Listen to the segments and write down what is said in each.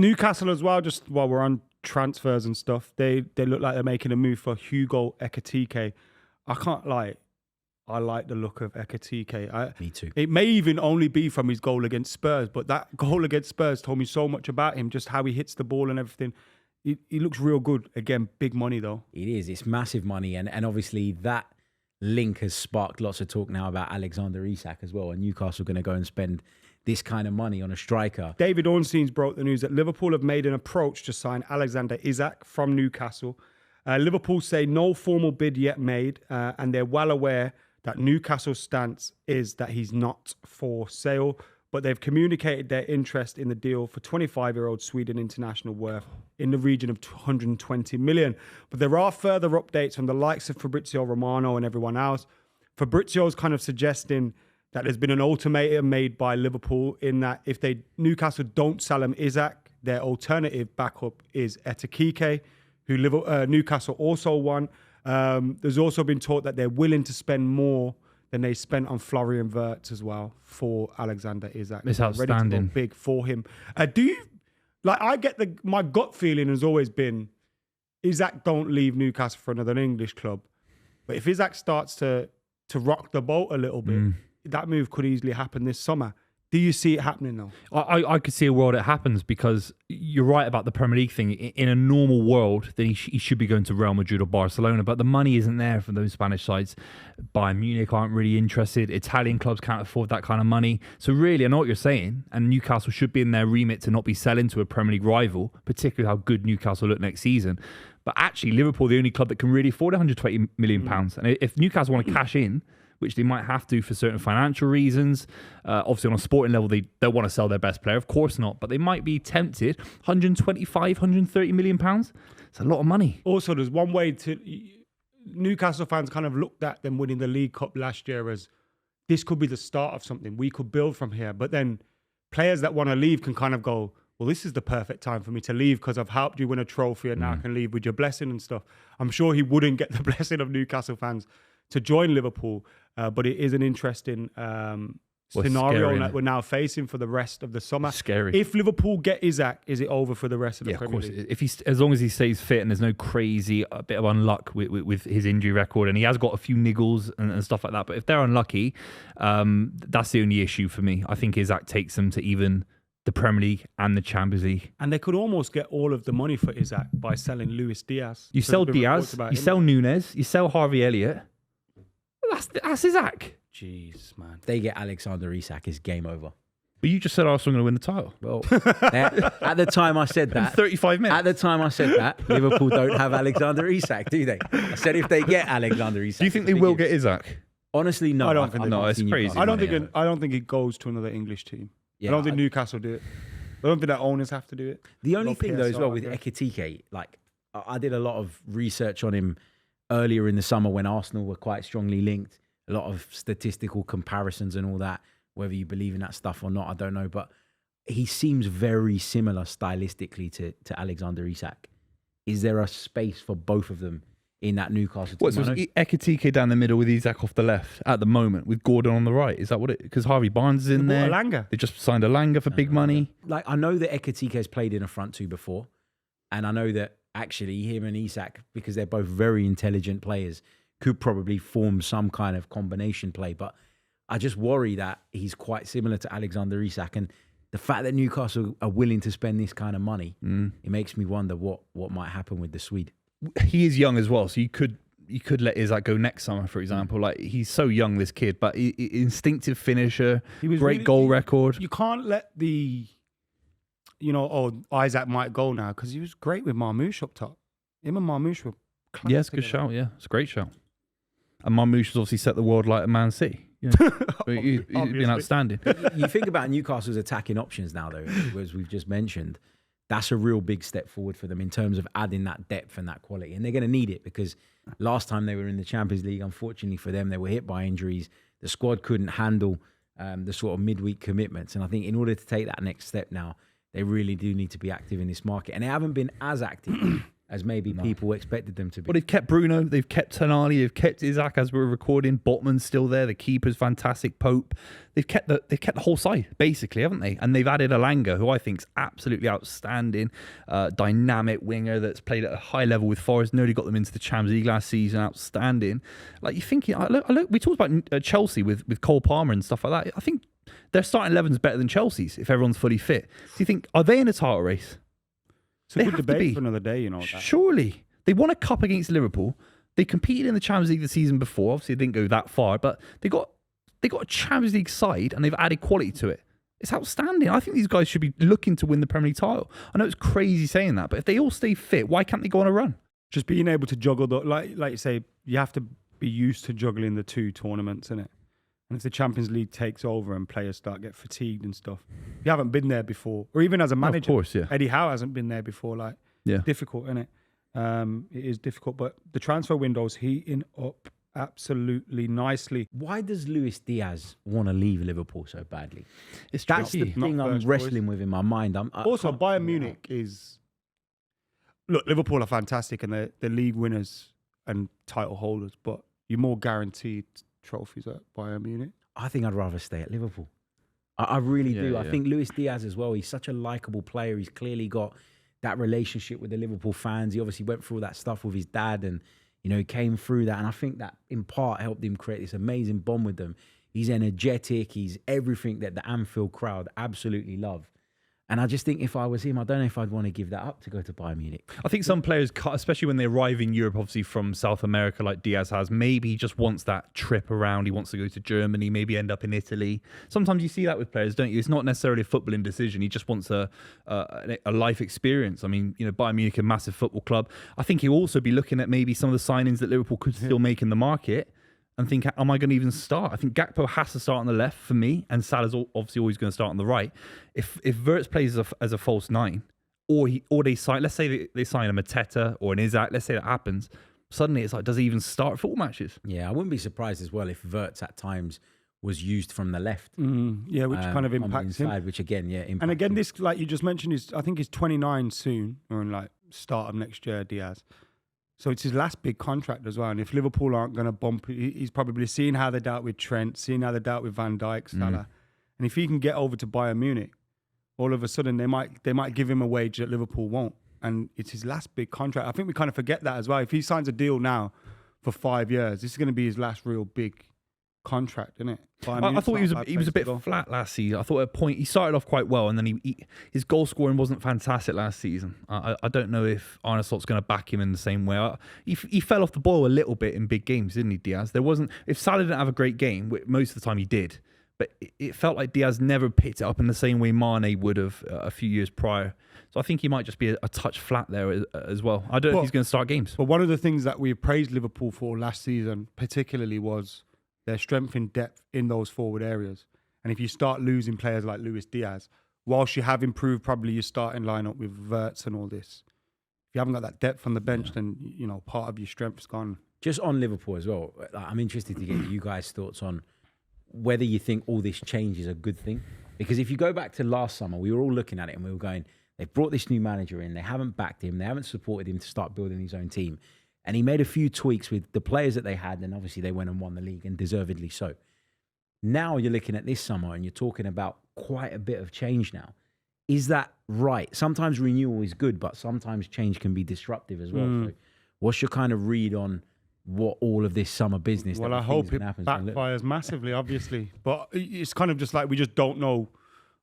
Newcastle as well, just while we're on transfers and stuff, they look like they're making a move for Hugo Ekitike. I can't lie. I like the look of Ekitike. Me too. It may even only be from his goal against Spurs, but that goal against Spurs told me so much about him, just how he hits the ball and everything. He looks real good. Again, big money though. It is. It's massive money. And obviously that link has sparked lots of talk now about Alexander Isak as well. And Newcastle are going to go and spend this kind of money on a striker. David Ornstein's broke the news that Liverpool have made an approach to sign Alexander Isak from Newcastle. Liverpool say no formal bid yet made, and they're well aware that Newcastle's stance is that he's not for sale, but they've communicated their interest in the deal for 25-year-old Sweden international worth in the region of 120 million. But there are further updates from the likes of Fabrizio Romano and everyone else. Fabrizio's kind of suggesting that there's been an ultimatum made by Liverpool in that if Newcastle don't sell him Isak, their alternative backup is Ekitike, who Newcastle also won. There's also been talk that they're willing to spend more than they spent on Florian Wirtz as well for Alexander Isak. It's ready outstanding. to go big for him. Do you I get my gut feeling has always been Isak don't leave Newcastle for another English club, but if Isak starts to rock the boat a little bit, that move could easily happen this summer. Do you see it happening though? I could see a world it happens, because you're right about the Premier League thing. In a normal world, then he should be going to Real Madrid or Barcelona, but the money isn't there for those Spanish sides. Bayern Munich aren't really interested. Italian clubs can't afford that kind of money. So really, I know what you're saying, and Newcastle should be in their remit to not be selling to a Premier League rival, particularly how good Newcastle look next season. But actually, Liverpool are the only club that can really afford £120 million. And if Newcastle want to cash in, which they might have to for certain financial reasons. Obviously, on a sporting level, they don't want to sell their best player. Of course not. But they might be tempted. 125, 130 million pounds. It's a lot of money. Also, there's one way to... Newcastle fans kind of looked at them winning the League Cup last year as this could be the start of something. We could build from here. But then players that want to leave can kind of go, well, this is the perfect time for me to leave because I've helped you win a trophy and now I can leave with your blessing and stuff. I'm sure he wouldn't get the blessing of Newcastle fans to join Liverpool, but it is an interesting scenario that we're now facing for the rest of the summer. Scary. If Liverpool get Isak, is it over for the rest of the Premier League? If as long as he stays fit and there's no crazy bit of unluck with his injury record, and he has got a few niggles and stuff like that, but if they're unlucky, that's the only issue for me. I think Isak takes them to even the Premier League and the Champions League. And they could almost get all of the money for Isak by selling Luis Diaz. You sell Diaz, you sell Nunes, you sell Harvey Elliott. That's Isak. Jeez, man. If they get Alexander Isak, it's game over. But you just said Arsenal are going to win the title. Well, at the time I said that, 35 minutes. At the time I said that, Liverpool don't have Alexander Isak, do they? I said if they get Alexander Isak. Do you think they will get Isak? Honestly, no. I don't think. No, it's crazy. I don't think it goes to another English team. Yeah, I don't think Newcastle do it. I don't think that owners have to do it. The only thing though, as well, with PSR, Ekitike, like I did a lot of research on him earlier in the summer when Arsenal were quite strongly linked. A lot of statistical comparisons and all that. Whether you believe in that stuff or not, I don't know. But he seems very similar stylistically to Alexander Isak. Is there a space for both of them in that Newcastle team? What, so it's Ekitike down the middle with Isak off the left at the moment, with Gordon on the right? Is that what it... Because Harvey Barnes is in there. Alanga. They just signed Alanga for big money. Like, I know that Ekitike has played in a front two before. And I know that actually him and Isak, because they're both very intelligent players, could probably form some kind of combination play. But I just worry that he's quite similar to Alexander Isak. And the fact that Newcastle are willing to spend this kind of money, it makes me wonder what might happen with the Swede. He is young as well, so you could let Isak go next summer, for example. Like, he's so young, this kid, but instinctive finisher, great goal record. You can't let Isak might go now because he was great with Marmoush up top. Him and Marmoush were class. Yeah, it's a good shout. Yeah, it's a great shout. And Marmoush has obviously set the world light at Man City. Yeah. He's been outstanding. You think about Newcastle's attacking options now, though, as we've just mentioned. That's a real big step forward for them in terms of adding that depth and that quality. And they're going to need it because last time they were in the Champions League, unfortunately for them, they were hit by injuries. The squad couldn't handle the sort of midweek commitments. And I think in order to take that next step now, they really do need to be active in this market. And they haven't been as active as maybe people expected them to be. Well, they've kept Bruno, they've kept Tonali, they've kept Isak as we're recording. Botman's still there. The keeper's fantastic. Pope. They've kept the whole side basically, haven't they? And they've added Alanga, who I think is absolutely outstanding, dynamic winger that's played at a high level with Forest. Nearly got them into the Champions League last season. Outstanding. Like you think, look, we talked about Chelsea with Cole Palmer and stuff like that. I think their starting 11 is better than Chelsea's if everyone's fully fit. Do you think are they in a title race? It's a good debate for another day, you know. That. Surely. They won a cup against Liverpool. They competed in the Champions League the season before. Obviously, they didn't go that far, but they got a Champions League side and they've added quality to it. It's outstanding. I think these guys should be looking to win the Premier League title. I know it's crazy saying that, but if they all stay fit, why can't they go on a run? Just being able to juggle, like you say, you have to be used to juggling the two tournaments, innit? And if the Champions League takes over and players start get fatigued and stuff, if you haven't been there before, or even as a manager, of course, yeah. Eddie Howe hasn't been there before. Like, it's difficult, isn't it? It is difficult, but the transfer window's heating up absolutely nicely. Why does Luis Diaz want to leave Liverpool so badly? That's the tricky. thing I'm wrestling with in my mind. Also, Bayern Munich is... Look, Liverpool are fantastic and they're league winners and title holders, but you're more guaranteed trophies at Bayern Munich. I think I'd rather stay at Liverpool. I really do. I think Luis Diaz as well, he's such a likeable player. He's clearly got that relationship with the Liverpool fans. He obviously went through all that stuff with his dad and, he came through that. And I think that in part helped him create this amazing bond with them. He's energetic. He's everything that the Anfield crowd absolutely love. And I just think if I was him, I don't know if I'd want to give that up to go to Bayern Munich. I think some players, especially when they arrive in Europe, obviously from South America, like Diaz has, maybe he just wants that trip around. He wants to go to Germany, maybe end up in Italy. Sometimes you see that with players, don't you? It's not necessarily a footballing decision. He just wants a life experience. I mean, Bayern Munich, a massive football club. I think he'll also be looking at maybe some of the signings that Liverpool could still make in the market and think, am I going to even start? I think Gakpo has to start on the left for me, and Salah's obviously always going to start on the right. If Wirtz plays as a false nine, or they sign, let's say they sign a Mateta or an Isak, let's say that happens, suddenly it's like, does he even start football matches? Yeah, I wouldn't be surprised as well if Wirtz at times was used from the left. Which kind of impacts him. Which again, impacts and again, him. this, like you just mentioned, I think he's 29 soon, or in like start of next year, Diaz. So it's his last big contract as well. And if Liverpool aren't going to bump, he's probably seeing how they dealt with Trent, seeing how they dealt with Van Dijk, Salah. And if he can get over to Bayern Munich, all of a sudden they might give him a wage that Liverpool won't. And it's his last big contract. I think we kind of forget that as well. If he signs a deal now for 5 years, this is going to be his last real big contract, isn't it? I thought he was a bit flat last season. I thought at a point he started off quite well, and then his goal scoring wasn't fantastic last season. I don't know if Arne Slot's going to back him in the same way. He fell off the boil a little bit in big games, didn't he, Diaz? If Salah didn't have a great game, most of the time he did, but it felt like Diaz never picked it up in the same way Mane would have a few years prior. So I think he might just be a touch flat there as well. I don't know if he's going to start games. But one of the things that we praised Liverpool for last season, particularly, was their strength in depth in those forward areas. And if you start losing players like Luis Diaz, whilst you have improved probably your starting lineup with Wirtz and all this, if you haven't got that depth on the bench, then part of your strength's gone. Just on Liverpool as well, I'm interested to get you guys' thoughts on whether you think all this change is a good thing. Because if you go back to last summer, we were all looking at it and we were going, they've brought this new manager in, they haven't backed him, they haven't supported him to start building his own team. And he made a few tweaks with the players that they had, and obviously they went and won the league, and deservedly so. Now you're looking at this summer, and you're talking about quite a bit of change now. Is that right? Sometimes renewal is good, but sometimes change can be disruptive as well. So what's your kind of read on what all of this summer business? Well, I hope it backfires massively, obviously. But it's kind of just like we just don't know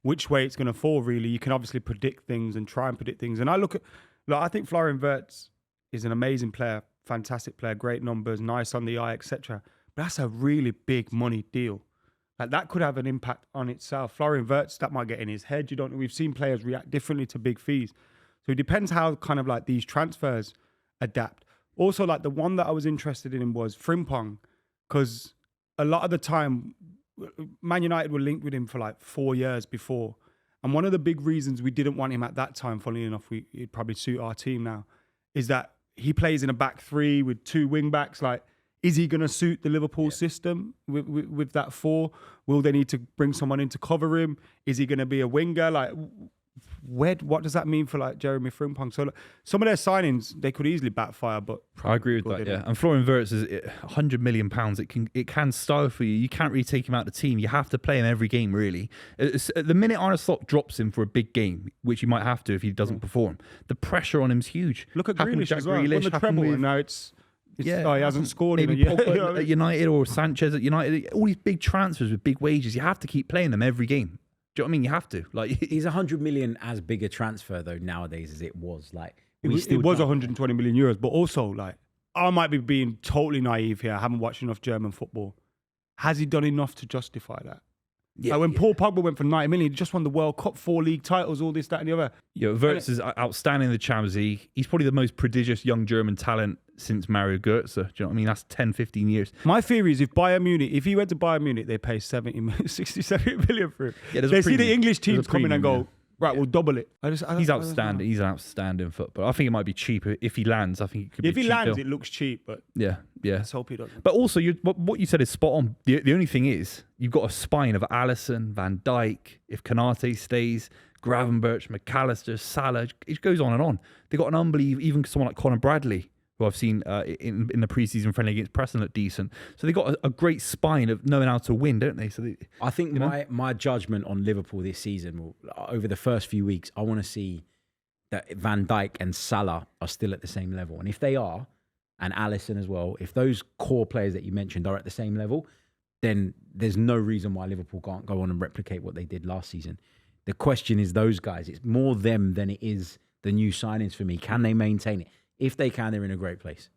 which way it's going to fall, really. You can obviously predict things and try and predict things. And I think Florian Wirtz is an amazing player, fantastic player, great numbers, nice on the eye, etc. But that's a really big money deal. Like that could have an impact on itself. Florian Wirtz, that might get in his head. We've seen players react differently to big fees. So it depends how kind of like these transfers adapt. Also, like the one that I was interested in was Frimpong, because a lot of the time, Man United were linked with him for like 4 years before. And one of the big reasons we didn't want him at that time, funnily enough, he'd probably suit our team now, is that he plays in a back three with two wing backs. Like, is he going to suit the Liverpool system with that four? Will they need to bring someone in to cover him? Is he going to be a winger? Like, what does that mean for like Jeremy Frimpong? So like, some of their signings they could easily backfire, but I agree with that. Yeah, and Florian Wirtz is £100 million. It can style for you. You can't really take him out of the team. You have to play him every game. Really, the minute Arne Slot drops him for a big game, which you might have to if he doesn't perform, the pressure on him's huge. Look at Happened with Grealish Jack as well. Won Grealish, the happened treble, with- and now it's Yeah, he hasn't scored. Maybe even. Pogba You know what I mean? at United or Sanchez at United. All these big transfers with big wages. You have to keep playing them every game. Do you know what I mean? You have to. Like, Is 100 million as big a transfer though nowadays as it was? Like It was 120 million euros, but also like I might be being totally naive here. I haven't watched enough German football. Has he done enough to justify that? Yeah, Like when Paul Pogba went for 90 million, he just won the World Cup, 4 league titles, all this, that, and the other. yeah, Wirtz is outstanding in the Champions League. He's probably the most prodigious young German talent since Mario Götze. Do you know what I mean? That's 10, 15 years. My theory is if he went to Bayern Munich, they pay 60, 70 million for him. Yeah, there's a They see the premium. English There's a teams coming and premium, go, right, we'll double it. I He's don't know. outstanding. He's an outstanding footballer. I think it might be cheaper if he lands. I think it could be If he cheap lands, deal. it looks cheap, but Yeah. let's hope he doesn't. But also, what you said is spot on. The only thing is, you've got a spine of Alisson, Van Dijk. If Kanate stays, Gravenberch, McAllister, Salah, it goes on and on. They've got an unbelievable, even someone like Conor Bradley, who I've seen in the preseason friendly against Preston look decent. So they've got a great spine of knowing how to win, don't they? So I think my judgment on Liverpool this season, over the first few weeks, I want to see that Van Dijk and Salah are still at the same level. And if they are, and Alisson as well, if those core players that you mentioned are at the same level, then there's no reason why Liverpool can't go on and replicate what they did last season. The question is those guys. It's more them than it is the new signings for me. Can they maintain it? If they can, they're in a great place.